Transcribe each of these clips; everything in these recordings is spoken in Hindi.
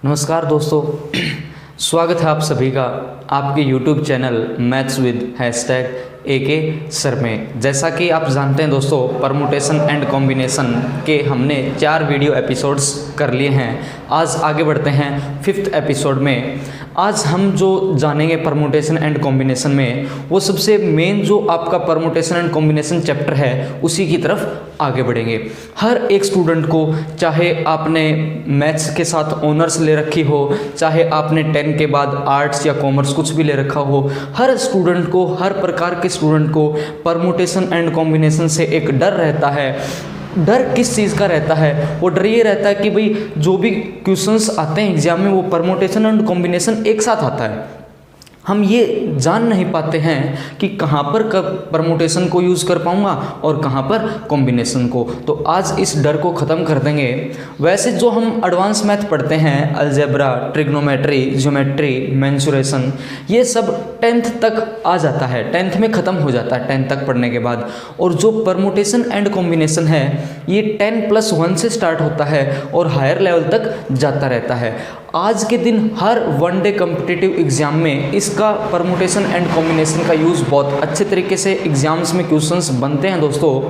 नमस्कार दोस्तों, स्वागत है आप सभी का आपके YouTube channel maths with hashtag AK sir में। जैसा कि आप जानते हैं दोस्तों, परमुटेशन एंड कॉम्बिनेशन के हमने 4 वीडियो एपिसोड्स कर लिए हैं। आज आगे बढ़ते हैं 5th एपिसोड में। आज हम जो जानेंगे परमुटेशन एंड कॉम्बिनेशन में, वो सबसे मेन जो आपका परमुटेशन एंड कॉम्बिनेशन चैप्टर है उसी की तरफ आगे बढ़ेंगे। हर एक स्टूडेंट को, चाहे आपने मैथ्स के साथ ऑनर्स ले रखी हो, चाहे आपने 10 के बाद आर्ट्स या कॉमर्स कुछ भी ले रखा हो, हर स्टूडेंट को, हर प्रकार के स्टूडेंट को परमुटेशन एंड कॉम्बिनेशन से एक डर रहता है। डर किस चीज़ का रहता है? वो डर ये रहता है कि भाई जो भी क्वेश्चंस आते हैं एग्जाम में वो परमुटेशन एंड कॉम्बिनेशन एक साथ आता है। हम ये जान नहीं पाते हैं कि कहाँ पर कब परमुटेशन को यूज़ कर पाऊँगा और कहाँ पर कॉम्बिनेशन को। तो आज इस डर को ख़त्म कर देंगे। वैसे जो हम एडवांस मैथ पढ़ते हैं, अलजेब्रा, ट्रिग्नोमेट्री, ज्योमेट्री, मेंसुरेशन, ये सब 10th तक आ जाता है, 10th में ख़त्म हो जाता है 10th तक पढ़ने के बाद। और जो परमुटेशन एंड कॉम्बिनेशन है ये 10+1 से स्टार्ट होता है और हायर लेवल तक जाता रहता है। आज के दिन हर वनडे कॉम्पिटिटिव एग्जाम में इसका परमुटेशन एंड कॉम्बिनेशन का यूज़ बहुत अच्छे तरीके से एग्जाम्स में क्वेश्चंस बनते हैं दोस्तों।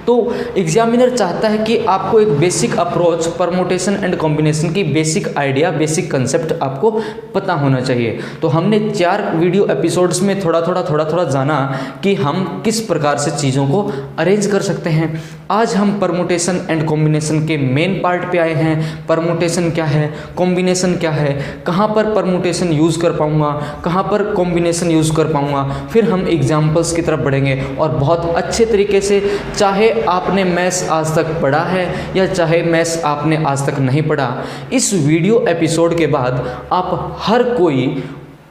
तो एग्जामिनर चाहता है कि आपको एक basic approach permutation and combination की बेसिक आइडिया, बेसिक कंसेप्ट आपको पता होना चाहिए। तो हमने 4 वीडियो एपिसोड्स में थोड़ा थोड़ा जाना कि हम किस प्रकार से चीज़ों को अरेंज कर सकते हैं। आज हम परमुटेशन एंड कॉम्बिनेशन के मेन पार्ट पे आए हैं। परमुटेशन क्या है, कॉम्बिनेशन क्या है, कहाँ पर परमुटेशन यूज़ कर पाऊँगा, कहाँ पर कॉम्बिनेशन यूज़ कर पाऊँगा। फिर हम एग्जाम्पल्स की तरफ बढ़ेंगे और बहुत अच्छे तरीके से, चाहे आपने मैथ्स आज तक पढ़ा है या चाहे मैथ्स आपने आज तक नहीं पढ़ा, इस वीडियो एपिसोड के बाद आप हर कोई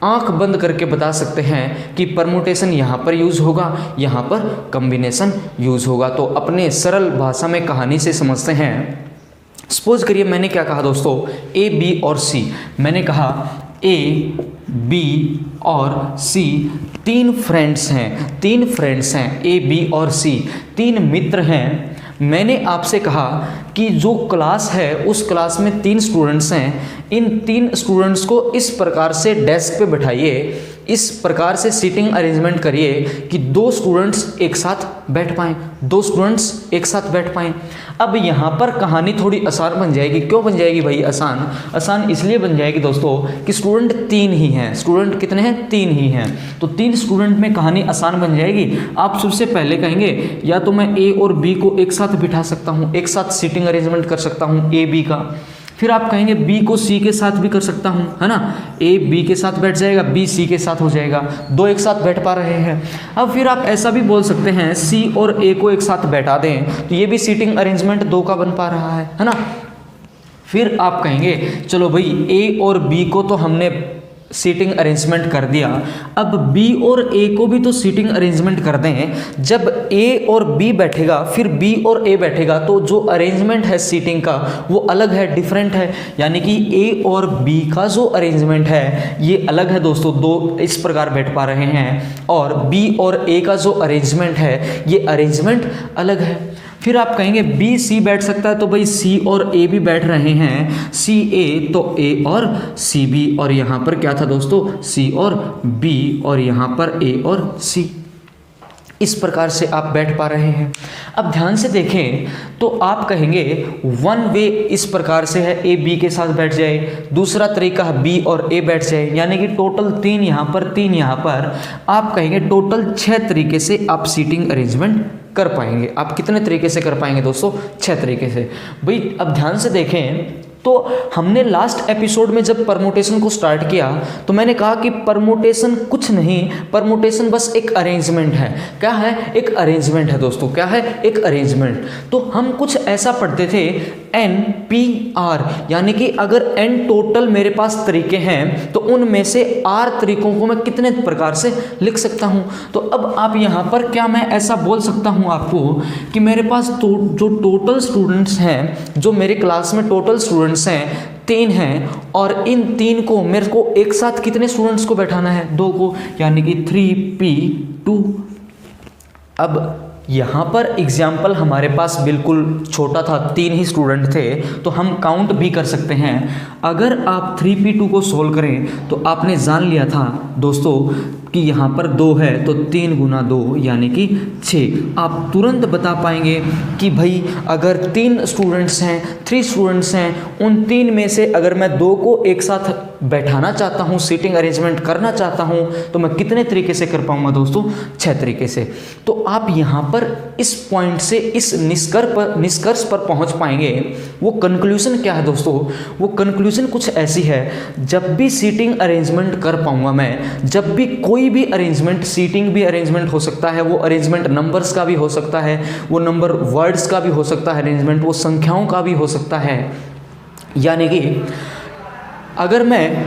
आंख बंद करके बता सकते हैं कि परमुटेशन यहाँ पर यूज़ होगा, यहाँ पर कॉम्बिनेशन यूज़ होगा। तो अपने सरल भाषा में कहानी से समझते हैं। सपोज करिए मैंने क्या कहा दोस्तों, A, B और C। मैंने कहा A, B और C 3 फ्रेंड्स हैं, A, B और C 3 मित्र हैं। मैंने आपसे कहा कि जो क्लास है उस क्लास में 3 स्टूडेंट्स हैं, इन 3 स्टूडेंट्स को इस प्रकार से डेस्क पे बैठाइए, इस प्रकार से सीटिंग अरेंजमेंट करिए कि 2 स्टूडेंट्स एक साथ बैठ पाएँ। अब यहाँ पर कहानी थोड़ी आसान बन जाएगी। क्यों बन जाएगी भाई आसान इसलिए बन जाएगी दोस्तों कि स्टूडेंट 3 ही हैं। स्टूडेंट कितने हैं? 3 ही हैं। तो 3 स्टूडेंट में कहानी आसान बन जाएगी। आप सबसे पहले कहेंगे या तो मैं A और B को एक साथ बिठा सकता हूँ, एक साथ सीटिंग अरेंजमेंट कर सकता हूँ A, B का। फिर आप कहेंगे B को C के साथ भी कर सकता हूँ, है ना। A B के साथ बैठ जाएगा, B C के साथ हो जाएगा, 2 एक साथ बैठ पा रहे हैं। अब फिर आप ऐसा भी बोल सकते हैं C और A को एक साथ बैठा दें तो ये भी सीटिंग अरेंजमेंट 2 का बन पा रहा है ना। फिर आप कहेंगे चलो भाई A और B को तो हमने सीटिंग अरेंजमेंट कर दिया, अब B और A को भी तो सीटिंग अरेंजमेंट कर दें। जब A और B बैठेगा फिर B और A बैठेगा तो जो अरेंजमेंट है सीटिंग का वो अलग है, डिफरेंट है। यानी कि A और B का जो अरेंजमेंट है ये अलग है दोस्तों, 2 इस प्रकार बैठ पा रहे हैं, और B और A का जो अरेंजमेंट है ये अरेंजमेंट अलग है। फिर आप कहेंगे B C बैठ सकता है तो भाई C और A भी बैठ रहे हैं, C A तो A और C B, और यहाँ पर क्या था दोस्तों, C और B, और यहाँ पर A और C। इस प्रकार से आप बैठ पा रहे हैं। अब ध्यान से देखें तो आप कहेंगे वन वे इस प्रकार से है, A B के साथ बैठ जाए, दूसरा तरीका है B और A बैठ जाए, यानी कि टोटल 3 यहाँ पर, 3 यहाँ पर। आप कहेंगे टोटल 6 तरीके से आप सीटिंग अरेंजमेंट कर पाएंगे। आप कितने तरीके से कर पाएंगे दोस्तों? 6 तरीके से। भाई अब ध्यान से देखें तो हमने लास्ट एपिसोड में जब परमुटेशन को स्टार्ट किया तो मैंने कहा कि परमुटेशन कुछ नहीं, परमुटेशन बस एक अरेंजमेंट है। क्या है? एक अरेंजमेंट है दोस्तों। क्या है? एक अरेंजमेंट। तो हम कुछ ऐसा पढ़ते थे NPR, यानी कि अगर N टोटल मेरे पास तरीके हैं तो उनमें से R तरीकों को मैं कितने प्रकार से लिख सकता हूं। तो अब आप यहां पर क्या मैं ऐसा बोल सकता हूं आपको कि मेरे पास जो टोटल स्टूडेंट्स हैं, जो मेरे क्लास में टोटल स्टूडेंट्स हैं 3 हैं, और इन 3 को मेरे को एक साथ कितने स्टूडेंट्स को बैठाना है? 2 को, यानी कि 3P2। अब यहाँ पर एग्जाम्पल हमारे पास बिल्कुल छोटा था, 3 ही स्टूडेंट थे, तो हम काउंट भी कर सकते हैं। अगर आप 3p2 को सोल्व करें तो आपने जान लिया था दोस्तों कि यहाँ पर 2 है, तो 3 गुना 2 यानी कि 6। आप तुरंत बता पाएंगे कि भाई अगर 3 स्टूडेंट्स हैं, 3 स्टूडेंट्स हैं, उन 3 में से अगर मैं 2 को एक साथ बैठाना चाहता हूँ, सीटिंग अरेंजमेंट करना चाहता हूँ, तो मैं कितने तरीके से कर पाऊँगा दोस्तों? 6 तरीके से। तो आप यहाँ पर इस पॉइंट से इस निष्कर्ष पर पहुँच पाएंगे। वो कंक्लूजन क्या है दोस्तों? वो कंक्लूजन कुछ ऐसी है, जब भी सीटिंग अरेंजमेंट कर पाऊँगा मैं, जब भी कोई भी अरेंजमेंट, सीटिंग भी अरेंजमेंट हो सकता है, वो अरेंजमेंट नंबर्स का भी हो सकता है, वो नंबर वर्ड्स का भी हो सकता है अरेंजमेंट, वो संख्याओं का भी हो सकता है। यानी कि अगर मैं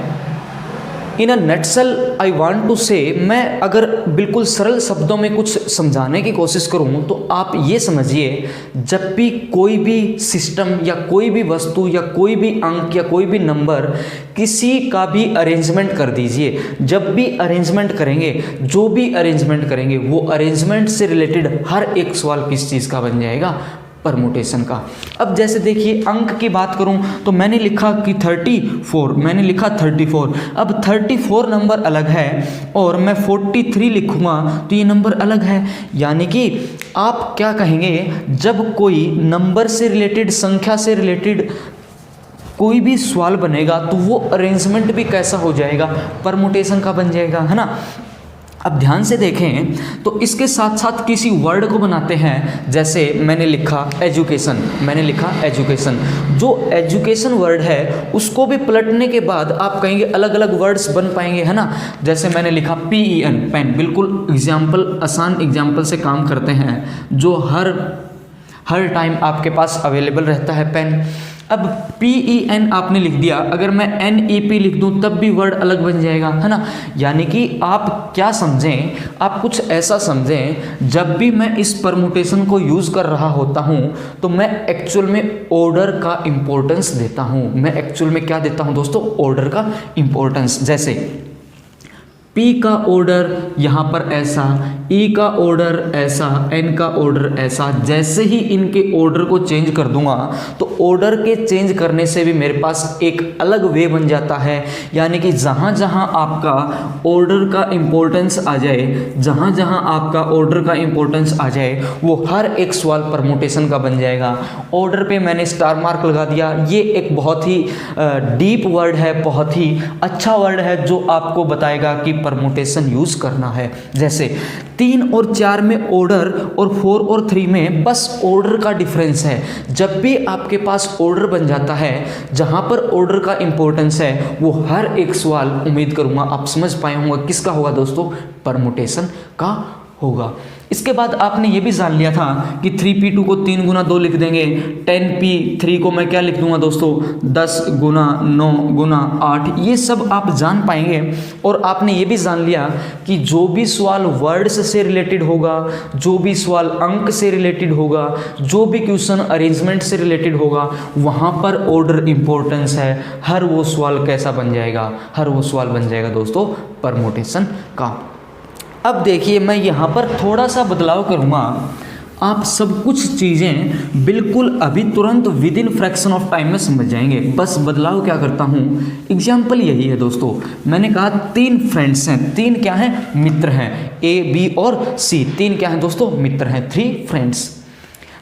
इन अ नटसेल आई वांट टू से, मैं अगर बिल्कुल सरल शब्दों में कुछ समझाने की कोशिश करूं तो आप ये समझिए, जब भी कोई भी सिस्टम या कोई भी वस्तु या कोई भी अंक या कोई भी नंबर, किसी का भी अरेंजमेंट कर दीजिए। जब भी अरेंजमेंट करेंगे, जो भी अरेंजमेंट करेंगे, वो अरेंजमेंट से रिलेटेड हर एक सवाल किस चीज़ का बन जाएगा? परमुटेशन का। अब जैसे देखिए अंक की बात करूं तो मैंने लिखा कि 34, मैंने लिखा 34। अब 34 नंबर अलग है और मैं 43 लिखूंगा तो ये नंबर अलग है। यानी कि आप क्या कहेंगे, जब कोई नंबर से रिलेटेड, संख्या से रिलेटेड कोई भी सवाल बनेगा तो वो अरेंजमेंट भी कैसा हो जाएगा? परमुटेशन का बन जाएगा, है ना। अब ध्यान से देखें तो इसके साथ साथ किसी वर्ड को बनाते हैं। जैसे मैंने लिखा एजुकेशन, मैंने लिखा एजुकेशन। जो एजुकेशन वर्ड है उसको भी पलटने के बाद आप कहेंगे अलग अलग वर्ड्स बन पाएंगे, है ना। जैसे मैंने लिखा PEN, पेन। बिल्कुल एग्जाम्पल, आसान एग्जाम्पल से काम करते हैं, जो हर टाइम आपके पास अवेलेबल रहता है, पेन। अब PEN आपने लिख दिया, अगर मैं NEP लिख दूं तब भी वर्ड अलग बन जाएगा, है ना। यानी कि आप क्या समझें, आप कुछ ऐसा समझें, जब भी मैं इस परमुटेशन को यूज़ कर रहा होता हूं तो मैं एक्चुअल में ऑर्डर का इंपॉर्टेंस देता हूं। मैं एक्चुअल में क्या देता हूं दोस्तों? ऑर्डर का इंपॉर्टेंस। जैसे P का ऑर्डर यहाँ पर ऐसा, E का ऑर्डर ऐसा, N का ऑर्डर ऐसा। जैसे ही इनके ऑर्डर को चेंज कर दूंगा तो ऑर्डर के चेंज करने से भी मेरे पास एक अलग वे बन जाता है। यानी कि जहाँ जहाँ आपका ऑर्डर का इम्पोर्टेंस आ जाए, जहाँ जहाँ आपका ऑर्डर का इम्पोर्टेंस आ जाए, वो हर एक सवाल परमुटेशन का बन जाएगा। ऑर्डर पे मैंने स्टार मार्क लगा दिया। ये एक बहुत ही डीप वर्ड है, बहुत ही अच्छा वर्ड है, जो आपको बताएगा कि परमुटेशन यूज करना है। जैसे 3 और 4 में ऑर्डर और 4 और 3 में बस ऑर्डर का डिफरेंस है। जब भी आपके पास ऑर्डर बन जाता है, जहां पर ऑर्डर का इंपॉर्टेंस है, वो हर एक सवाल, उम्मीद करूंगा आप समझ पाए होंगे, किसका होगा दोस्तों? परमुटेशन का होगा। इसके बाद आपने ये भी जान लिया था कि 3p2 को 3 गुना 2 लिख देंगे। 10p3 को मैं क्या लिख दूंगा दोस्तों? 10 गुना 9 गुना 8। ये सब आप जान पाएंगे। और आपने ये भी जान लिया कि जो भी सवाल वर्ड्स से रिलेटेड होगा, जो भी सवाल अंक से रिलेटेड होगा, जो भी क्वेश्चन अरेंजमेंट से रिलेटेड होगा, वहाँ पर ऑर्डर इंपॉर्टेंस है। हर वो सवाल कैसा बन जाएगा? हर वो सवाल बन जाएगा दोस्तों परमुटेशन का। अब देखिए मैं यहाँ पर थोड़ा सा बदलाव करूँगा। आप सब कुछ चीज़ें बिल्कुल अभी तुरंत with in fraction of time में समझ जाएंगे। बस बदलाव क्या करता हूँ, एग्जाम्पल यही है दोस्तों। मैंने कहा 3 फ्रेंड्स हैं, 3 क्या हैं? मित्र हैं। A, B और C, 3 क्या हैं दोस्तों? मित्र हैं। 3 फ्रेंड्स।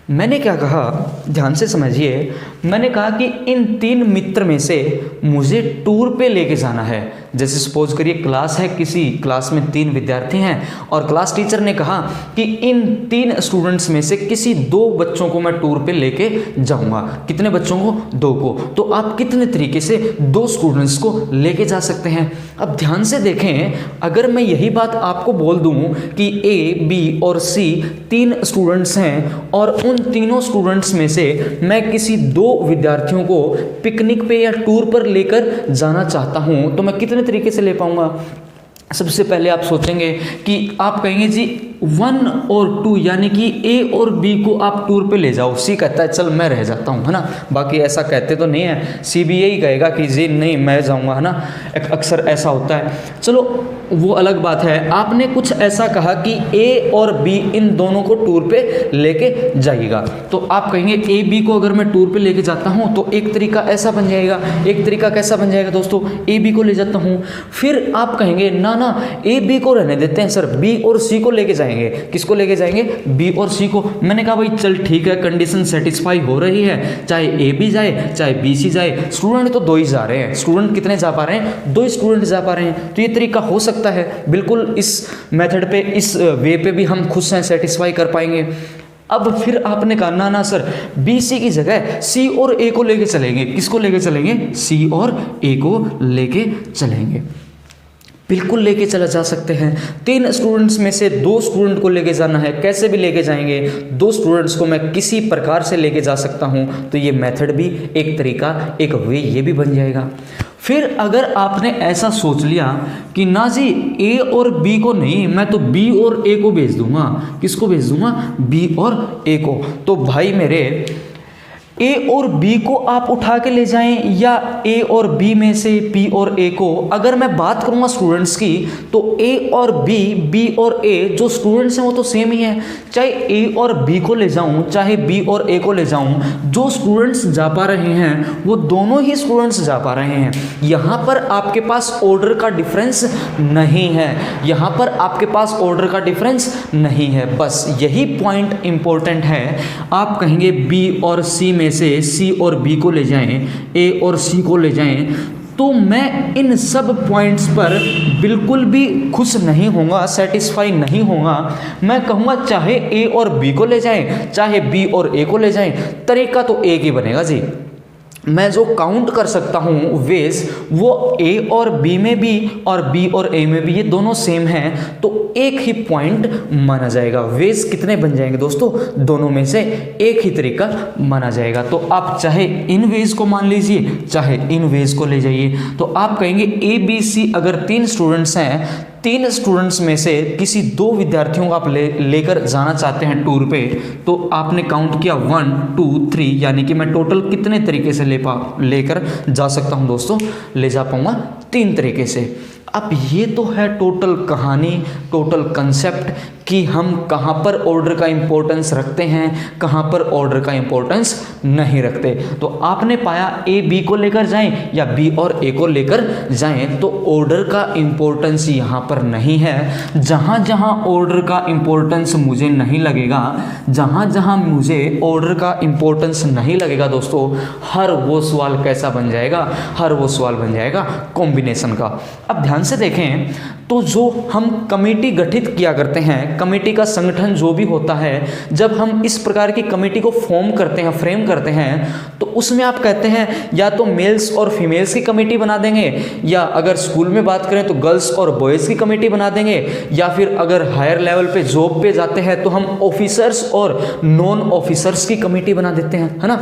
मैंने क्या कहा, ध्यान से समझिए। मैंने कहा कि इन 3 मित्र में से मुझे टूर पे लेके जाना है। जैसे सपोज करिए क्लास है, किसी क्लास में 3 विद्यार्थी हैं और क्लास टीचर ने कहा कि इन 3 स्टूडेंट्स में से किसी 2 बच्चों को मैं टूर पे लेके जाऊंगा। कितने बच्चों को? 2 को। तो आप कितने तरीके से 2 स्टूडेंट्स को लेके जा सकते हैं? अब ध्यान से देखें, अगर मैं यही बात आपको बोल दूं कि A, B और C 3 स्टूडेंट्स हैं और उन तीनों स्टूडेंट्स में से मैं किसी 2 विद्यार्थियों को पिकनिक पे या टूर पर लेकर जाना चाहता हूं, तो मैं कितने तरीके से ले पाऊंगा? सबसे पहले आप सोचेंगे कि आप कहेंगे जी 1 और 2 यानी कि ए और बी को आप टूर पे ले जाओ। सी कहता है चल मैं रह जाता हूँ, है ना। बाकी ऐसा कहते तो नहीं है, सी भी यही कहेगा कि जी नहीं मैं जाऊँगा, है ना। अक्सर ऐसा होता है, चलो वो अलग बात है। आपने कुछ ऐसा कहा कि ए और बी इन दोनों को टूर पे लेके जाइएगा, तो आप कहेंगे ए बी को अगर मैं टूर पे लेके जाता हूँ तो एक तरीका ऐसा बन जाएगा। एक तरीका कैसा बन जाएगा दोस्तों, ए बी को ले जाता हूँ। फिर आप कहेंगे ना ना ए बी को रहने देते हैं सर, बी और सी को लेके जाएंगे। किसको लेके जाएंगे, बी और सी को। मैंने कहा भाई चल ठीक है, कंडीशन सेटिस्फाई हो रही है, चाहे ए बी जाए चाहे बी सी जाए, स्टूडेंट तो 2 ही जा रहे हैं। स्टूडेंट कितने जा पा रहे हैं, 2 स्टूडेंट जा पा रहे हैं, तो ये तरीका हो सकता है। बिल्कुल इस मेथड पे, इस वे पे भी हम खुश हैं, सेटिस्फाई कर पाएंगे। अब फिर आपने कहा ना ना सर बी सी की जगह सी और ए को लेके चलेंगे। किसको लेके चलेंगे, सी और ए को लेके चलेंगे। बिल्कुल लेके चला जा सकते हैं। 3 स्टूडेंट्स में से 2 स्टूडेंट को लेके जाना है, कैसे भी लेके जाएंगे। 2 स्टूडेंट्स को मैं किसी प्रकार से लेके जा सकता हूं, तो ये मेथड भी एक तरीका, एक वे ये भी बन जाएगा। फिर अगर आपने ऐसा सोच लिया कि ना जी ए और बी को नहीं, मैं तो बी और ए को भेज दूंगा। किसको भेज दूंगा, बी और ए को। तो भाई मेरे ए और बी को आप उठा के ले जाएं या ए और बी में से पी और ए को। अगर मैं बात करूंगा स्टूडेंट्स की तो ए और बी और ए जो स्टूडेंट्स हैं वो तो सेम ही है। चाहे ए और बी को ले जाऊं चाहे बी और ए को ले जाऊं, जो स्टूडेंट्स जा पा रहे हैं वो दोनों ही स्टूडेंट्स जा पा रहे हैं। यहाँ पर आपके पास ऑर्डर का डिफरेंस नहीं है, यहाँ पर आपके पास ऑर्डर का डिफरेंस नहीं है। बस यही पॉइंट इंपॉर्टेंट है। आप कहेंगे बी और सी में से सी और बी को ले जाएं, ए और सी को ले जाएं, तो मैं इन सब पॉइंट्स पर बिल्कुल भी खुश नहीं होऊंगा, सेटिस्फाई नहीं होऊंगा। मैं कहूँगा चाहे ए और बी को ले जाएं चाहे बी और ए को ले जाएं, तरीका तो एक ही बनेगा जी। मैं जो काउंट कर सकता हूँ वेज वो ए और बी में भी और बी और ए में भी ये दोनों सेम हैं, तो एक ही पॉइंट माना जाएगा। वेज कितने बन जाएंगे दोस्तों, दोनों में से एक ही तरीका माना जाएगा। तो आप चाहे इन वेज को मान लीजिए चाहे इन वेज को ले जाइए। तो आप कहेंगे ए बी सी अगर 3 स्टूडेंट्स हैं, 3 स्टूडेंट्स में से किसी 2 विद्यार्थियों को आप लेकर जाना चाहते हैं टूर पे, तो आपने काउंट किया 1 2 3, यानी कि मैं टोटल कितने तरीके से लेकर जा सकता हूं दोस्तों, ले जा पाऊंगा 3 तरीके से। अब ये तो है टोटल कहानी, टोटल कंसेप्ट कि हम कहाँ पर ऑर्डर का इंपॉर्टेंस रखते हैं, कहाँ पर ऑर्डर का इंपॉर्टेंस नहीं रखते। तो आपने पाया ए बी को लेकर जाएं या बी और ए को लेकर जाएं, तो ऑर्डर का इंपॉर्टेंस यहाँ पर नहीं है। जहाँ जहाँ ऑर्डर का इंपॉर्टेंस मुझे नहीं लगेगा, जहाँ जहाँ मुझे ऑर्डर का इंपॉर्टेंस नहीं लगेगा दोस्तों, हर वो सवाल कैसा बन जाएगा, हर वो सवाल बन जाएगा कॉम्बिनेशन का। अब ध्यान से देखें तो जो हम कमेटी गठित किया करते हैं, कमेटी का संगठन जो भी होता है, जब हम इस प्रकार की कमेटी को फॉर्म करते हैं, फ्रेम करते हैं, तो उसमें आप कहते हैं या तो मेल्स और फीमेल्स की कमेटी बना देंगे, या अगर स्कूल में बात करें तो गर्ल्स और बॉयज़ की कमेटी बना देंगे, या फिर अगर हायर लेवल पे जॉब पे जाते हैं तो हम ऑफिसर्स और नॉन ऑफिसर्स की कमेटी बना देते हैं, है ना।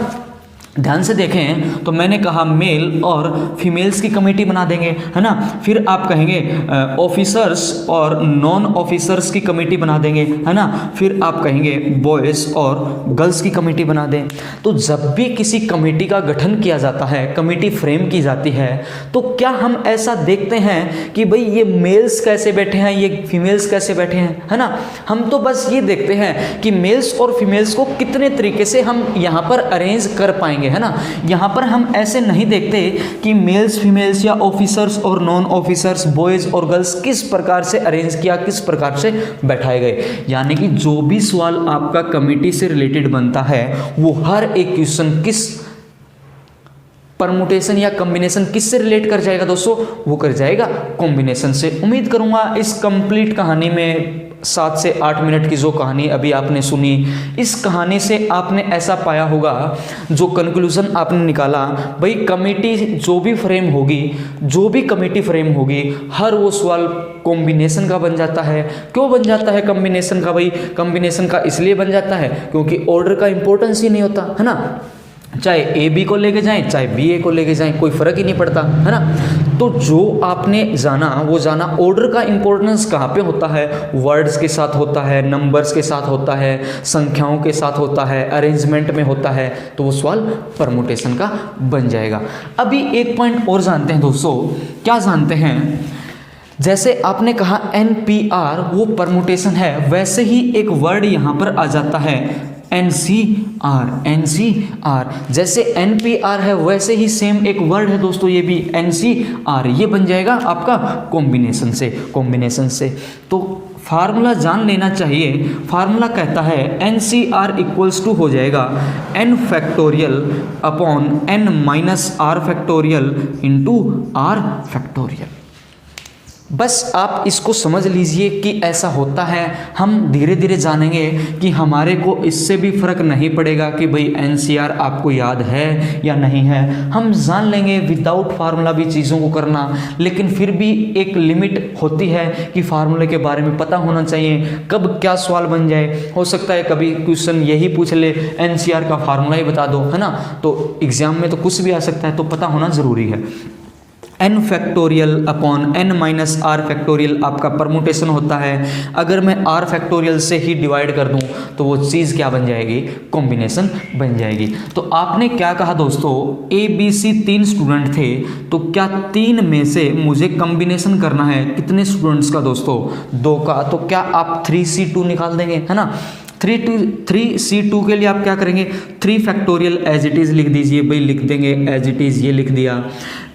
ध्यान से देखें तो मैंने कहा मेल और फीमेल्स की कमेटी बना देंगे, है ना। फिर आप कहेंगे ऑफिसर्स और नॉन ऑफिसर्स की कमेटी बना देंगे, है ना। फिर आप कहेंगे बॉयज़ और गर्ल्स की कमेटी बना दें। तो जब भी किसी कमेटी का गठन किया जाता है, कमेटी फ्रेम की जाती है, तो क्या हम ऐसा देखते हैं कि भाई ये मेल्स कैसे बैठे हैं, ये फीमेल्स कैसे बैठे हैं, है ना। हम तो बस ये देखते हैं कि मेल्स और फीमेल्स को कितने तरीके से हम यहाँ पर अरेंज कर पाएंगे, है ना। यहाँ पर हम ऐसे नहीं देखते कि मेल्स फीमेल्स या ऑफिसर्स और नॉन ऑफिसर्स, बॉयज और गर्ल्स किस प्रकार से अरेंज किया, किस प्रकार से बैठाए गए। यानी कि जो भी सवाल आपका कमेटी से रिलेटेड बनता है वो हर एक क्वेश्चन किस परमुटेशन या कॉम्बिनेशन किस से रिलेट कर जाएगा दोस्तों, वो कर जाएगा कॉम्बिनेशन से। उम्मीद करूंगा इस कंप्लीट कहानी में 7 से 8 मिनट की जो कहानी अभी आपने सुनी, इस कहानी से आपने ऐसा पाया होगा, जो कंक्लूजन आपने निकाला, भाई कमेटी जो भी फ्रेम होगी, जो भी कमेटी फ्रेम होगी, हर वो सवाल कॉम्बिनेशन का बन जाता है। क्यों बन जाता है कॉम्बिनेशन का, भाई कॉम्बिनेशन का इसलिए बन जाता है क्योंकि ऑर्डर का इंपॉर्टेंस ही नहीं होता, है ना। चाहे ए बी को लेके जाएं चाहे बी ए को लेके जाएं, कोई फर्क ही नहीं पड़ता, है ना। तो जो आपने जाना वो जाना ऑर्डर का इंपॉर्टेंस कहाँ पे होता है, वर्ड्स के साथ होता है, नंबर्स के साथ होता है, संख्याओं के साथ होता है, अरेंजमेंट में होता है, तो वो सवाल परमुटेशन का बन जाएगा। अभी एक पॉइंट और जानते हैं दोस्तों, क्या जानते हैं, जैसे आपने कहा NPR वो परमुटेशन है, वैसे ही एक वर्ड यहाँ पर आ जाता है NCR। जैसे NPR है वैसे ही सेम एक वर्ड है दोस्तों ये भी NCR, ये बन जाएगा आपका कॉम्बिनेशन से। तो फार्मूला जान लेना चाहिए। फार्मूला कहता है NCR इक्वल्स टू हो जाएगा n factorial upon n minus r factorial into r factorial. बस आप इसको समझ लीजिए कि ऐसा होता है। हम धीरे धीरे जानेंगे कि हमारे को इससे भी फ़र्क नहीं पड़ेगा कि भाई NCR आपको याद है या नहीं है, हम जान लेंगे विदाउट फार्मूला भी चीज़ों को करना। लेकिन फिर भी एक लिमिट होती है कि फार्मूले के बारे में पता होना चाहिए, कब क्या सवाल बन जाए। हो सकता है कभी क्वेश्चन यही पूछ ले NCR का फार्मूला ही बता दो, है ना, तो एग्जाम में तो कुछ भी आ सकता है, तो पता होना ज़रूरी है। n factorial upon n minus r factorial आपका परमुटेशन होता है। अगर मैं r फैक्टोरियल से ही डिवाइड कर दूं तो वो चीज़ क्या बन जाएगी, कॉम्बिनेशन बन जाएगी। तो आपने क्या कहा दोस्तों, ABC 3 स्टूडेंट थे, तो क्या 3 में से मुझे कॉम्बिनेशन करना है कितने स्टूडेंट्स का दोस्तों, 2 का। तो क्या आप 3C2 निकाल देंगे, है ना। 3C2 के लिए आप क्या करेंगे, 3 फैक्टोरियल एज इट इज़ लिख दीजिए, भाई लिख देंगे एज इट इज़, ये लिख दिया।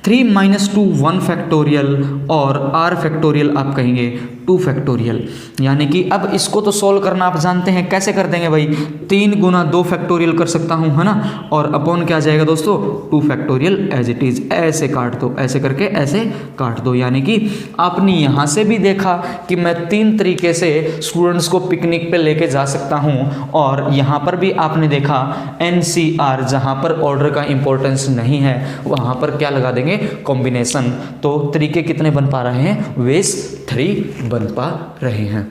3 माइनस 2 1 फैक्टोरियल और r फैक्टोरियल आप कहेंगे 2 फैक्टोरियल। यानी कि अब इसको तो सॉल्व करना आप जानते हैं, कैसे कर देंगे भाई, 3 गुना 2 फैक्टोरियल कर सकता हूँ, है ना, और अपॉन क्या जाएगा दोस्तों 2 फैक्टोरियल एज इट इज़। ऐसे काट दो, ऐसे करके ऐसे काट दो। यानी कि आपने यहाँ से भी देखा कि मैं 3 तरीके से स्टूडेंट्स को पिकनिक पे लेके जा सकता हूँ, और यहाँ पर भी आपने देखा NCR, जहाँ पर ऑर्डर का इंपॉर्टेंस नहीं है वहाँ पर क्या लगा देंगे, कॉम्बिनेशन। तो तरीके कितने बन पा रहे हैं, वेस 3 बन पा रहे हैं।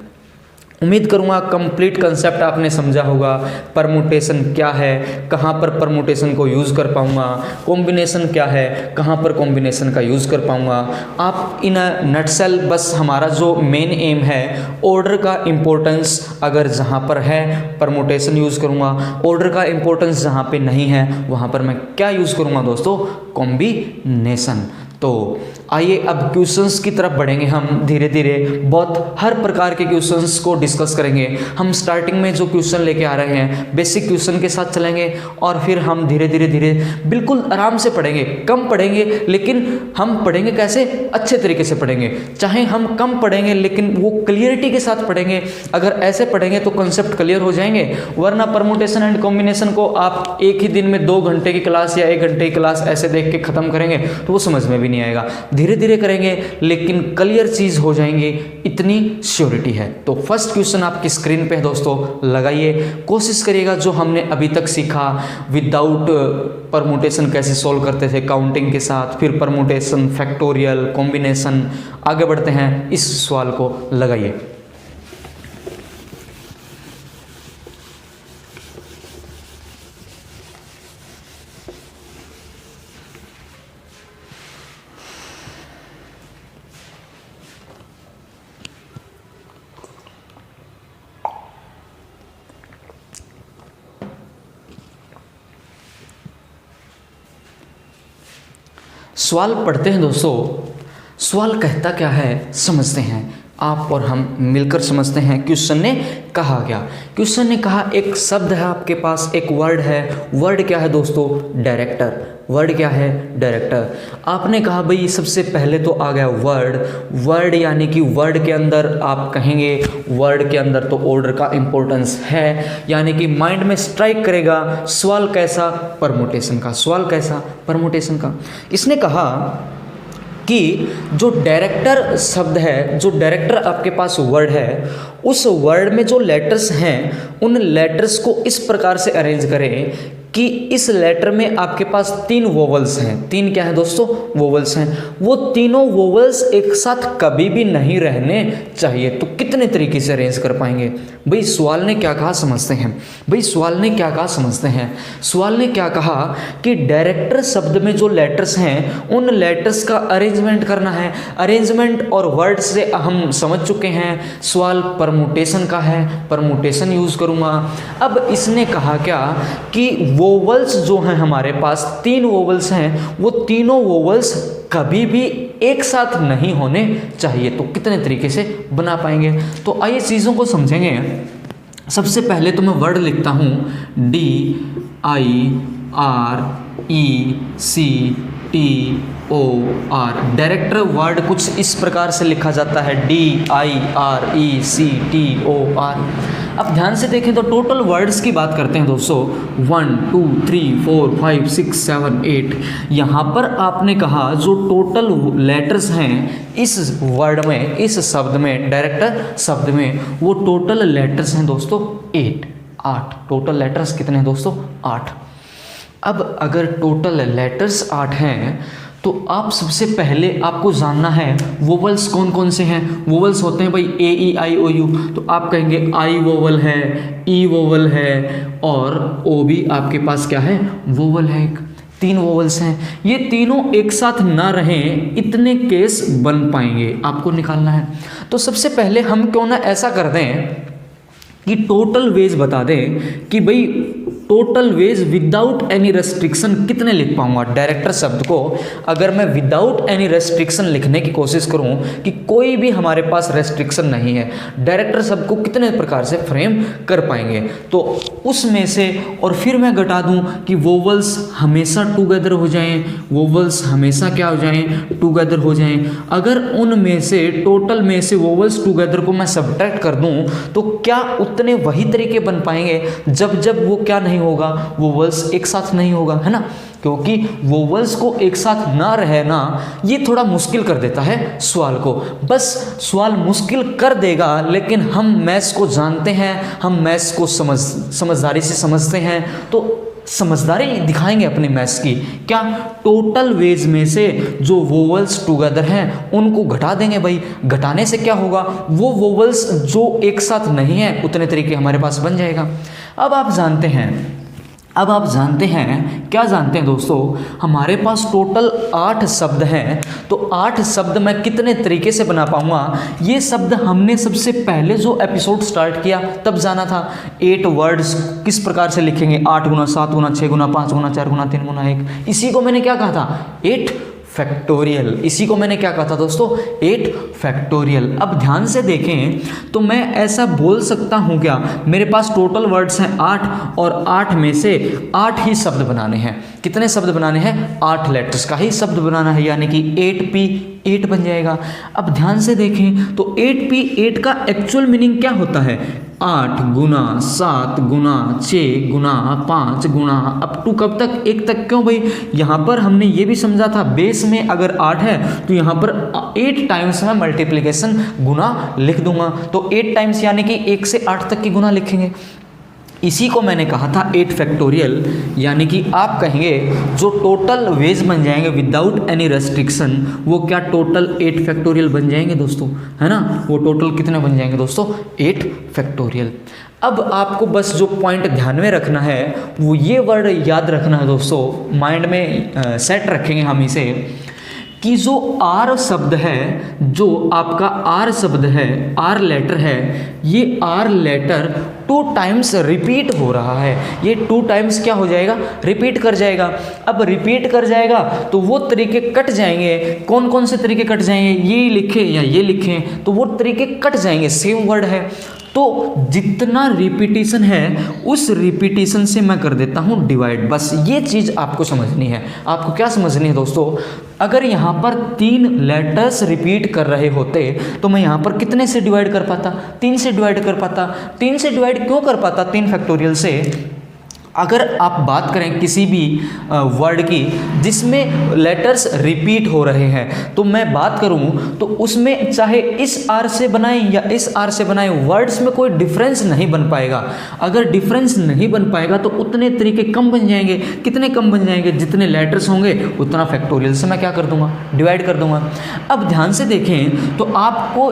उम्मीद करूंगा कंप्लीट कंसेप्ट आपने समझा होगा। परमुटेशन क्या है, कहाँ पर परमुटेशन को यूज़ कर पाऊंगा, कॉम्बिनेशन क्या है, कहाँ पर कॉम्बिनेशन का यूज़ कर पाऊंगा। आप इन नटसेल बस हमारा जो मेन एम है, ऑर्डर का इम्पोर्टेंस अगर जहाँ पर है परमुटेशन यूज़ करूँगा, ऑर्डर का इम्पोर्टेंस जहाँ पे नहीं है वहाँ पर मैं क्या यूज़ करूँगा दोस्तों, कॉम्बिनेशन। तो आइए अब क्वेश्चंस की तरफ बढ़ेंगे हम धीरे धीरे। बहुत हर प्रकार के क्वेश्चंस को डिस्कस करेंगे हम। स्टार्टिंग में जो क्वेश्चन लेके आ रहे हैं बेसिक क्वेश्चन के साथ चलेंगे, और फिर हम धीरे धीरे बिल्कुल आराम से पढ़ेंगे, कम पढ़ेंगे, लेकिन हम पढ़ेंगे कैसे, अच्छे तरीके से पढ़ेंगे। चाहे हम कम पढ़ेंगे लेकिन वो क्लियरिटी के साथ पढ़ेंगे। अगर ऐसे पढ़ेंगे तो कॉन्सेप्ट क्लियर हो जाएंगे, वरना परमुटेशन एंड कॉम्बिनेशन को आप एक ही दिन में 2 घंटे की क्लास या 1 घंटे की क्लास ऐसे देख के खत्म करेंगे तो वो समझ में भी नहीं आएगा। धीरे धीरे करेंगे लेकिन क्लियर चीज हो जाएंगे, इतनी श्योरिटी है। तो फर्स्ट क्वेश्चन आपकी स्क्रीन पे है दोस्तों, लगाइए, कोशिश करिएगा जो हमने अभी तक सीखा विदाउट परमुटेशन कैसे सॉल्व करते थे काउंटिंग के साथ, फिर परमुटेशन, फैक्टोरियल, कॉम्बिनेशन, आगे बढ़ते हैं, इस सवाल को लगाइए। सवाल पढ़ते हैं दोस्तों। सवाल कहता क्या है समझते हैं, आप और हम मिलकर समझते हैं। क्वेश्चन ने कहा क्या, क्वेश्चन ने कहा एक शब्द है आपके पास, एक वर्ड है। वर्ड क्या है दोस्तों, डायरेक्टर। वर्ड क्या है, डायरेक्टर। आपने कहा भाई सबसे पहले तो आ गया वर्ड। वर्ड यानी कि वर्ड के अंदर आप कहेंगे, वर्ड के अंदर तो ऑर्डर का इंपॉर्टेंस है, यानी कि माइंड में स्ट्राइक करेगा सवाल कैसा, परमुटेशन का। सवाल कैसा, परमुटेशन का। इसने कहा कि जो डायरेक्टर शब्द है, जो डायरेक्टर आपके पास वर्ड है, उस वर्ड में जो लेटर्स हैं उन लेटर्स को इस प्रकार से अरेंज करें कि इस लेटर में आपके पास 3 वोवल्स हैं। 3 क्या है दोस्तों? वोवल्स हैं। वो तीनों वोवल्स एक साथ कभी भी नहीं रहने चाहिए। तो कितने तरीके से अरेंज कर पाएंगे? भाई सवाल ने क्या कहा समझते हैं। सवाल ने क्या कहा कि डायरेक्टर शब्द में जो लेटर्स हैं उन लेटर्स का अरेंजमेंट करना है। अरेंजमेंट और वर्ड से हम समझ चुके हैं। सवाल परमुटेशन का है, परमुटेशन यूज करूंगा। अब इसने कहा क्या कि वोवल्स जो हैं हमारे पास 3 वोवल्स हैं, वो तीनों वोवल्स कभी भी एक साथ नहीं होने चाहिए। तो कितने तरीके से बना पाएंगे? तो आइए चीज़ों को समझेंगे। सबसे पहले तो मैं वर्ड लिखता हूँ DIRECTOR। डायरेक्टर वर्ड कुछ इस प्रकार से लिखा जाता है DIRECTOR। अब ध्यान से देखें तो टोटल वर्ड्स की बात करते हैं दोस्तों। 1 2 3 4 5 6 7 8। यहाँ पर आपने कहा जो टोटल लेटर्स हैं इस वर्ड में, इस शब्द में, डायरेक्टर शब्द में, वो टोटल लेटर्स हैं दोस्तों 8। टोटल लेटर्स कितने हैं दोस्तों? 8। अब अगर टोटल लेटर्स 8 हैं तो आप सबसे पहले आपको जानना है वोवल्स कौन कौन से हैं। वोवल्स होते हैं भाई AEIOU, तो आप कहेंगे आई वोवल है, ई वोवल है और ओ भी आपके पास क्या है? वोवल है। 3 वोवल्स हैं। ये तीनों एक साथ ना रहें इतने केस बन पाएंगे, आपको निकालना है। तो सबसे पहले हम क्यों ना ऐसा कर दें कि टोटल वेज बता दें कि भाई total ways without any restriction कितने लिख पाऊंगा। डायरेक्टर शब्द को अगर मैं विदाउट एनी रेस्ट्रिक्शन लिखने की कोशिश करूं कि कोई भी हमारे पास रेस्ट्रिक्शन नहीं है, डायरेक्टर शब्द को कितने प्रकार से फ्रेम कर पाएंगे? तो उसमें से और फिर मैं घटा दूं कि वोवल्स हमेशा टुगेदर हो जाएं, वोवल्स हमेशा क्या हो जाएं? टुगेदर हो जाएं। अगर उनमें से टोटल में से वोवल्स टुगेदर को मैं सब्ट्रैक्ट कर दूं तो क्या उतने वही तरीके बन पाएंगे जब वो क्या नहीं होगा? वोवल्स एक साथ नहीं होगा, है ना? क्योंकि वोवल्स को एक साथ ना रहना ये थोड़ा मुश्किल कर देता है सवाल को। बस सवाल मुश्किल कर देगा, लेकिन हम मैथ्स को जानते हैं, हम मैथ्स को समझदारी से समझते हैं, तो समझदारी दिखाएंगे अपने मैथ्स की। क्या टोटल वेज में से जो वोवल्स टुगेदर हैं उनको घटा देंगे भाई। घटाने से क्या होगा? वो वोवल्स जो एक साथ नहीं है उतने तरीके हमारे पास बन जाएगा। अब आप जानते हैं क्या जानते हैं दोस्तों? हमारे पास टोटल 8 शब्द हैं। तो 8 शब्द मैं कितने तरीके से बना पाऊंगा? ये शब्द हमने सबसे पहले जो एपिसोड स्टार्ट किया तब जाना था। 8 वर्ड्स किस प्रकार से लिखेंगे? 8 गुना 7 गुना 6 गुना 5 गुना 4 गुना 3 गुना 1। इसी को मैंने क्या कहा था? 8 फैक्टोरियल। इसी को मैंने क्या कहा था दोस्तों? 8 फैक्टोरियल। अब ध्यान से देखें तो मैं ऐसा बोल सकता हूं क्या? मेरे पास टोटल वर्ड्स हैं 8 और 8 में से 8 ही शब्द बनाने हैं। कितने शब्द बनाने हैं? 8 लेटर्स का ही शब्द बनाना है, यानी कि 8P8 बन जाएगा। अब ध्यान से देखें तो 8P8 का एक्चुअल मीनिंग क्या होता है? 8 गुना 7 गुना 6 गुना 5 गुना अप टू कब तक? 1 तक। क्यों भाई? यहाँ पर हमने ये भी समझा था बेस में अगर 8 है तो यहाँ पर 8 टाइम्स में मल्टीप्लिकेशन गुना लिख दूंगा। तो 8 टाइम्स यानी कि 1 से 8 तक की गुना लिखेंगे। इसी को मैंने कहा था 8 फैक्टोरियल, यानी कि आप कहेंगे जो टोटल वेज बन जाएंगे विदाउट एनी रेस्ट्रिक्शन वो क्या टोटल 8 फैक्टोरियल बन जाएंगे दोस्तों, है ना? वो टोटल कितने बन जाएंगे दोस्तों? 8 फैक्टोरियल। अब आपको बस जो पॉइंट ध्यान में रखना है वो ये वर्ड याद रखना है दोस्तों, माइंड में सेट रखेंगे हम इसे, कि जो आर शब्द है, जो आपका आर शब्द है, आर लेटर है, ये आर लेटर 2 टाइम्स रिपीट हो रहा है। ये 2 टाइम्स क्या हो जाएगा? रिपीट कर जाएगा। अब रिपीट कर जाएगा तो वो तरीके कट जाएंगे। कौन कौन से तरीके कट जाएंगे? ये लिखें या ये लिखें तो वो तरीके कट जाएंगे। सेम वर्ड है तो जितना रिपीटिशन है उस रिपीटिशन से मैं कर देता हूँ डिवाइड। बस ये चीज़ आपको समझनी है। आपको क्या समझनी है दोस्तों? अगर यहाँ पर 3 लेटर्स रिपीट कर रहे होते तो मैं यहाँ पर कितने से डिवाइड कर पाता? 3 से डिवाइड कर पाता। 3 से डिवाइड क्यों कर पाता? 3 फैक्टोरियल से अगर आप बात करें किसी भी वर्ड की जिसमें लेटर्स रिपीट हो रहे हैं, तो मैं बात करूं तो उसमें चाहे इस आर से बनाएं या इस आर से बनाएं, वर्ड्स में कोई डिफरेंस नहीं बन पाएगा। अगर डिफरेंस नहीं बन पाएगा तो उतने तरीके कम बन जाएंगे। कितने कम बन जाएंगे? जितने लेटर्स होंगे उतना फैक्टोरियल से मैं क्या कर दूंगा, डिवाइड कर दूंगा। अब ध्यान से देखें तो आपको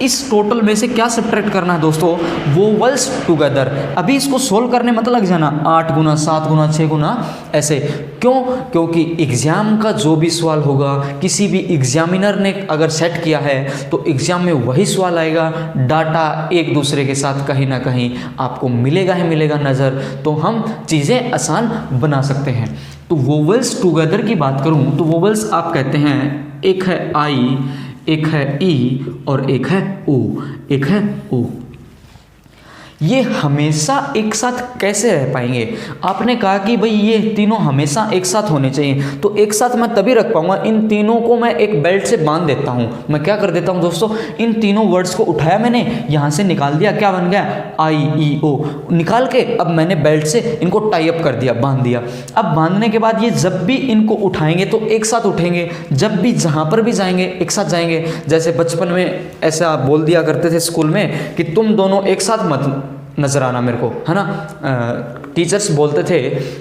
इस टोटल में से क्या सब्ट्रैक्ट करना है दोस्तों, वोवल्स टुगेदर। अभी इसको सोल्व करने मत लग जाना 8 गुना 7 गुना 6 गुना ऐसे। क्यों? क्योंकि एग्जाम का जो भी सवाल होगा, किसी भी एग्जामिनर ने अगर सेट किया है तो एग्जाम में वही सवाल आएगा। डाटा एक दूसरे के साथ कहीं ना कहीं आपको मिलेगा ही मिलेगा नज़र, तो हम चीज़ें आसान बना सकते हैं। तो वोवल्स टुगेदर की बात करूं तो वोवल्स आप कहते हैं, एक है आई, एक है ई और एक है ओ, एक है ओ। ये हमेशा एक साथ कैसे रह पाएंगे? आपने कहा कि भाई ये तीनों हमेशा एक साथ होने चाहिए, तो एक साथ मैं तभी रख पाऊंगा, इन तीनों को मैं एक बेल्ट से बांध देता हूं। मैं क्या कर देता हूं दोस्तों, इन तीनों वर्ड्स को उठाया मैंने, यहां से निकाल दिया, क्या बन गया, आई ई ओ। निकाल के अब मैंने बेल्ट से इनको टाई अप कर दिया, बांध दिया। अब बांधने के बाद ये जब भी इनको उठाएंगे तो एक साथ उठेंगे, जब भी जहां पर भी जाएंगे एक साथ जाएंगे। जैसे बचपन में ऐसा बोल दिया करते थे स्कूल में कि तुम दोनों एक साथ मत नजर आना मेरे को, है ना। टीचर्स बोलते थे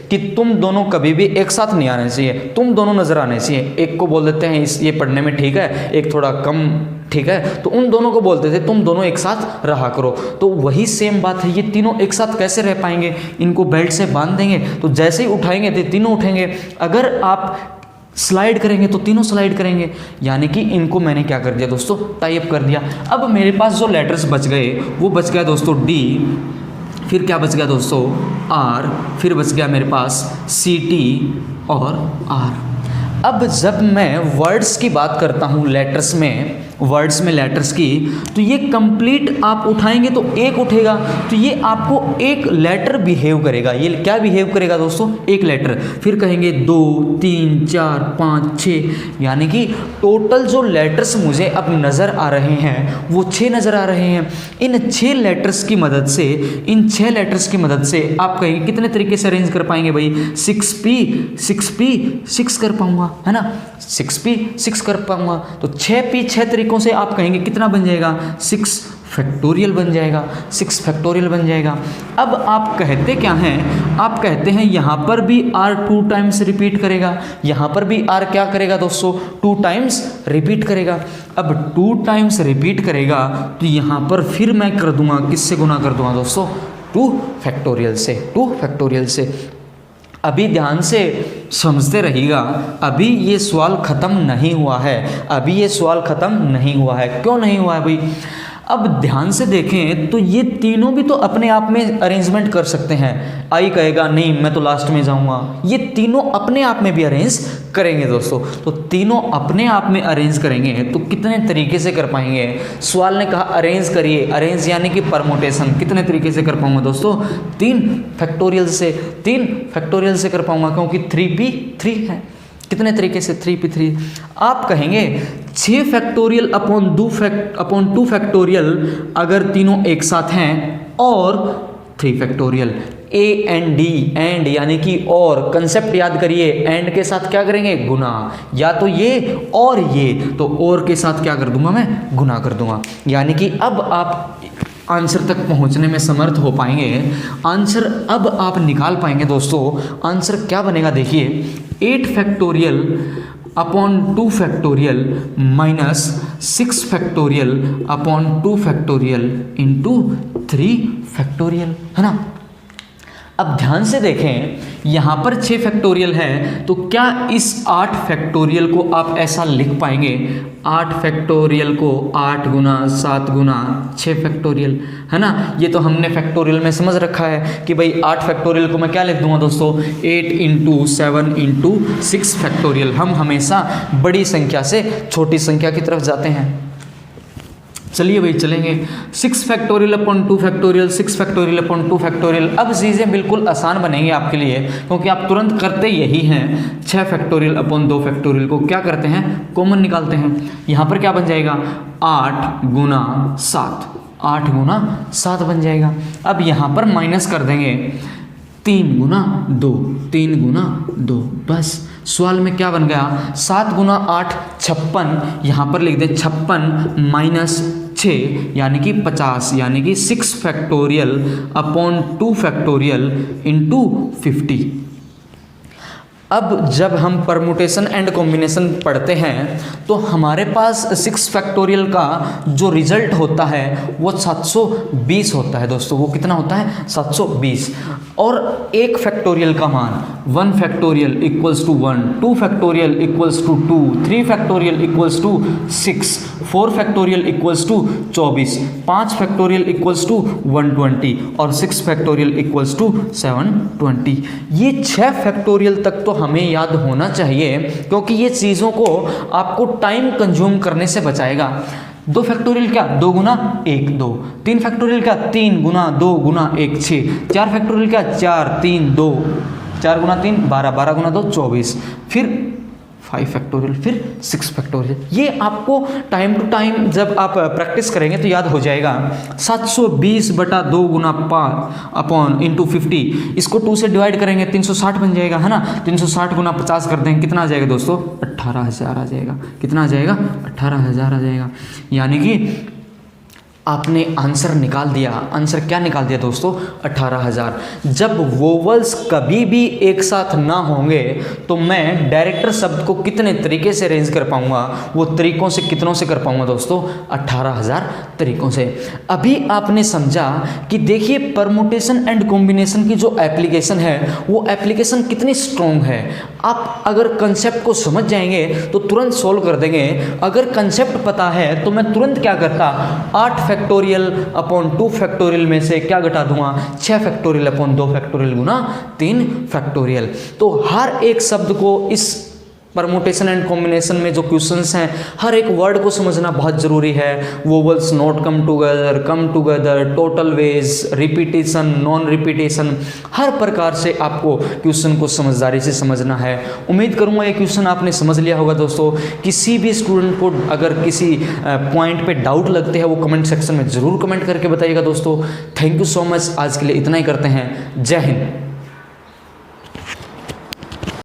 कि तुम दोनों कभी भी एक साथ नहीं आने चाहिए, तुम दोनों नजर आने चाहिए। एक को बोल देते हैं ये पढ़ने में ठीक है, एक थोड़ा कम ठीक है, तो उन दोनों को बोलते थे तुम दोनों एक साथ रहा करो। तो वही सेम बात है, ये तीनों एक साथ कैसे रह पाएंगे? इनको बेल्ट से बांध देंगे तो जैसे ही उठाएंगे तो तीनों उठेंगे। अगर आप स्लाइड करेंगे तो तीनों स्लाइड करेंगे, यानी कि इनको मैंने क्या कर दिया दोस्तों, टाई अप कर दिया। अब मेरे पास जो लेटर्स बच गए वो बच गया दोस्तों डी, फिर क्या बच गया दोस्तों, आर, फिर बच गया मेरे पास सी टी और आर। अब जब मैं वर्ड्स की बात करता हूँ लेटर्स में, वर्ड्स में लेटर्स की, तो ये कंप्लीट आप उठाएंगे तो एक उठेगा, तो ये आपको एक लेटर बिहेव करेगा। ये क्या बिहेव करेगा दोस्तों, एक लेटर। फिर कहेंगे 2 3 4 5 6, यानी कि टोटल जो लेटर्स मुझे अब नज़र आ रहे हैं वो 6 नज़र आ रहे हैं। इन 6 लेटर्स की मदद से, इन 6 लेटर्स की मदद से आप कहेंगे कितने तरीके से अरेंज कर पाएंगे भाई, 6p 6 कर पाऊंगा, है ना, 6p 6 कर पाऊंगा। तो 6p 6 तरीकों से आप कहेंगे कितना बन जाएगा, 6 फैक्टोरियल बन जाएगा, 6 फैक्टोरियल बन जाएगा। अब आप कहते क्या हैं, आप कहते हैं यहाँ पर भी r 2 टाइम्स रिपीट करेगा, यहाँ पर भी r क्या करेगा दोस्तों, 2 टाइम्स रिपीट करेगा। अब 2 टाइम्स रिपीट करेगा तो यहाँ पर फिर मैं कर दूंगा, किससे गुना कर दूंगा दोस्तों, 2 फैक्टोरियल से, 2 फैक्टोरियल से। अभी ध्यान से समझते रहिएगा, अभी ये सवाल ख़त्म नहीं हुआ है, अभी ये सवाल ख़त्म नहीं हुआ है। क्यों नहीं हुआ है भाई? अब ध्यान से देखें तो ये तीनों भी तो अपने आप में अरेंजमेंट कर सकते हैं। आई कहेगा नहीं मैं तो लास्ट में जाऊंगा, ये तीनों अपने आप में भी अरेंज करेंगे दोस्तों। तो तीनों अपने आप में अरेंज करेंगे तो कितने तरीके से कर पाएंगे? सवाल ने कहा अरेंज करिए, अरेंज यानी कि परमुटेशन। कितने तरीके से कर पाऊंगा दोस्तों, 3 फैक्टोरियल से, 3 फैक्टोरियल से कर पाऊंगा, क्योंकि 3p3 है। कितने तरीके से, 3p3। आप कहेंगे 6 फैक्टोरियल अपॉन 2 फैक्टोरियल अगर तीनों एक साथ हैं, और 3 factorial. A and D, and यानी कि और, कंसेप्ट याद करिए, एंड के साथ क्या करेंगे, गुना, या तो ये और ये, तो और के साथ क्या कर दूंगा मैं, गुना कर दूंगा। यानी कि अब आप आंसर तक पहुंचने में समर्थ हो पाएंगे, आंसर अब आप निकाल पाएंगे दोस्तों। आंसर क्या बनेगा देखिए, 8 factorial upon 2 factorial minus 6 factorial upon 2 factorial into 3 factorial, है ना। अब ध्यान से देखें, यहाँ पर 6 फैक्टोरियल है, तो क्या इस 8 फैक्टोरियल को आप ऐसा लिख पाएंगे, 8 फैक्टोरियल को 8 गुना 7 गुना 6 फैक्टोरियल, है ना। ये तो हमने फैक्टोरियल में समझ रखा है कि भाई 8 फैक्टोरियल को मैं क्या लिख दूंगा दोस्तों, 8 इंटू 7 इंटू 6 फैक्टोरियल। हम हमेशा बड़ी संख्या से छोटी संख्या की तरफ जाते हैं। चलिए भाई चलेंगे, 6 factorial upon 2 factorial, 6 factorial upon 2 factorial. अब चीज़ें बिल्कुल आसान बनेंगी आपके लिए, क्योंकि आप तुरंत करते यही हैं। 6 फैक्टोरियल अपॉन 2 फैक्टोरियल को क्या करते हैं, कॉमन निकालते हैं। यहाँ पर क्या बन जाएगा, 8 गुना 7, 8 गुना 7 बन जाएगा। अब यहाँ पर माइनस कर देंगे, 3 गुना 2, 3 गुना 2, बस सवाल में क्या बन गया, 7 गुना 8 56, यहाँ पर लिख दें 56 माइनस 6 यानी कि 50, यानी कि 6 फैक्टोरियल अपॉन 2 फैक्टोरियल इंटू 50। अब जब हम परमुटेशन एंड कॉम्बिनेशन पढ़ते हैं तो हमारे पास 6 फैक्टोरियल का जो रिजल्ट होता है वो 720 होता है दोस्तों। वो कितना होता है, 720। और 1 फैक्टोरियल का मान 1 factorial equals to 1, 2 factorial equals to 2, 3 factorial equals to 6, 4 factorial equals to 24, 5 factorial equals to 120 और 6 फैक्टोरियल इक्वल्स टू 720। ये 6 फैक्टोरियल तक तो हमें याद होना चाहिए, क्योंकि ये चीज़ों को आपको टाइम कंज्यूम करने से बचाएगा। 2 फैक्टोरियल क्या, 2 गुना 1 2, 3 फैक्टोरियल क्या, 3 गुना 2 गुना 1 6, 4 फैक्टोरियल क्या, 4 3 2, 4 गुना 3 12, 12 गुना 2 24, फिर 5 फैक्टोरियल, फिर 6 फैक्टोरियल। ये आपको टाइम टू टाइम जब आप प्रैक्टिस करेंगे तो याद हो जाएगा। 720 बटा 2 गुना 5 अपॉन इंटू 50, इसको 2 से डिवाइड करेंगे 360 बन जाएगा, है ना। 360 गुना 50 कर देंगे, कितना आ जाएगा दोस्तों, 18,000 आ जाएगा। कितना आ जाएगा, 18,000 आ जाएगा। यानी कि आपने आंसर निकाल दिया। आंसर क्या निकाल दिया दोस्तों, 18,000। जब वोवल्स कभी भी एक साथ ना होंगे तो मैं डायरेक्टर शब्द को कितने तरीके से अरेंज कर पाऊंगा, वो तरीकों से कितनों से कर पाऊंगा दोस्तों, 18,000 तरीकों से। अभी आपने समझा कि देखिए परमुटेशन एंड कॉम्बिनेशन की जो एप्लीकेशन है वो एप्लीकेशन कितनी स्ट्रॉन्ग है। आप अगर कंसेप्ट को समझ जाएंगे तो तुरंत सोल्व कर देंगे। अगर कंसेप्ट पता है तो मैं तुरंत क्या करता, 8 फैक्टोरियल अपॉन 2 फैक्टोरियल में से क्या घटा दूंगा, 6 फैक्टोरियल अपॉन 2 फैक्टोरियल गुना 3 फैक्टोरियल। तो हर एक शब्द को इस परमुटेशन एंड कॉम्बिनेशन में जो क्वेश्चंस हैं, हर एक वर्ड को समझना बहुत ज़रूरी है। Vowels not come together, total ways, repetition, non repetition, हर प्रकार से आपको क्वेश्चन को समझदारी से समझना है। उम्मीद करूंगा ये क्वेश्चन आपने समझ लिया होगा दोस्तों। किसी भी स्टूडेंट को अगर किसी पॉइंट पे डाउट लगते हैं वो कमेंट सेक्शन में ज़रूर कमेंट करके बताइएगा दोस्तों। Thank you so much. आज के लिए इतना ही करते हैं। जय हिंद।